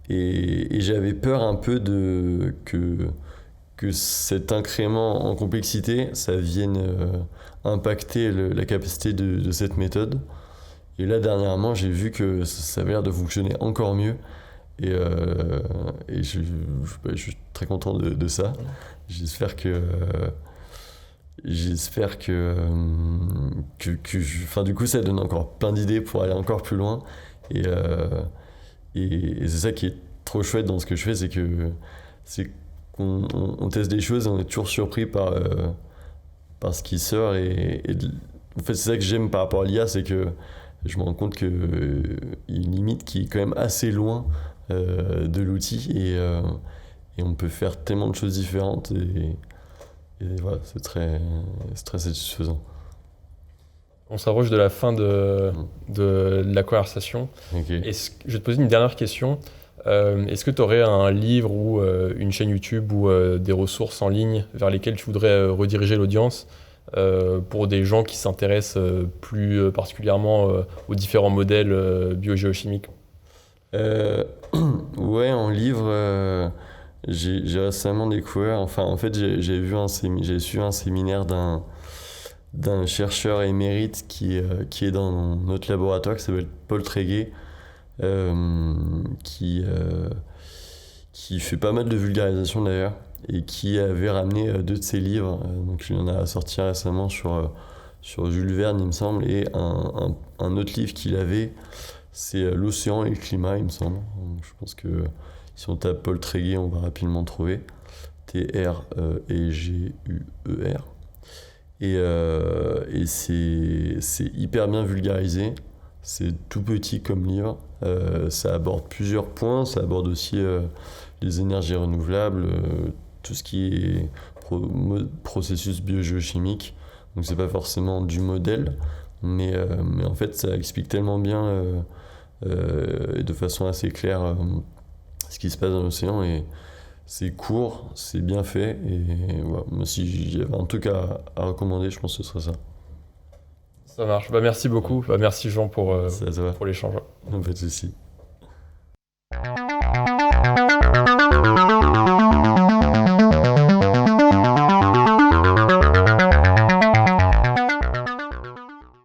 B: Et j'avais peur un peu que cet incrément en complexité, ça vienne impacter la capacité de cette méthode. Et là, dernièrement, j'ai vu que ça avait l'air de fonctionner encore mieux. Et je suis très content de ça. J'espère que du coup, ça donne encore plein d'idées pour aller encore plus loin. Et c'est ça qui est trop chouette dans ce que je fais, c'est qu'on teste des choses et on est toujours surpris par ce qui sort. En fait, c'est ça que j'aime par rapport à l'IA, c'est que je me rends compte qu'il y a une limite qui est quand même assez loin de l'outil et on peut faire tellement de choses différentes et voilà, c'est très satisfaisant.
A: On s'approche de la fin de la conversation.
B: Ok.
A: Je vais te poser une dernière question. Est-ce que tu aurais un livre ou une chaîne YouTube ou des ressources en ligne vers lesquelles tu voudrais rediriger l'audience pour des gens qui s'intéressent plus particulièrement aux différents modèles biogéochimiques?
B: Ouais, en livre, j'ai récemment découvert, enfin en fait j'ai suivi un séminaire d'un chercheur émérite qui est dans notre laboratoire qui s'appelle Paul Tréguet, euh, qui, euh, qui fait pas mal de vulgarisation d'ailleurs et qui avait ramené deux de ses livres. Donc il en a sorti récemment sur Jules Verne, il me semble, et un autre livre qu'il avait, c'est L'océan et le climat, il me semble. Donc, je pense que si on tape Paul Tréguet, on va rapidement trouver. Tréguer. Et c'est hyper bien vulgarisé. C'est tout petit comme livre. Ça aborde plusieurs points. Ça aborde aussi les énergies renouvelables, tout ce qui est processus biogéochimique. Donc c'est pas forcément du modèle, mais en fait ça explique tellement bien et de façon assez claire ce qui se passe dans l'océan. Et c'est court, c'est bien fait. Et voilà, moi, si j'avais un truc à recommander, je pense que ce serait ça.
A: Ça marche. Bah, merci beaucoup. Bah, merci Jean
B: Ça va,
A: pour l'échange.
B: pas de souci.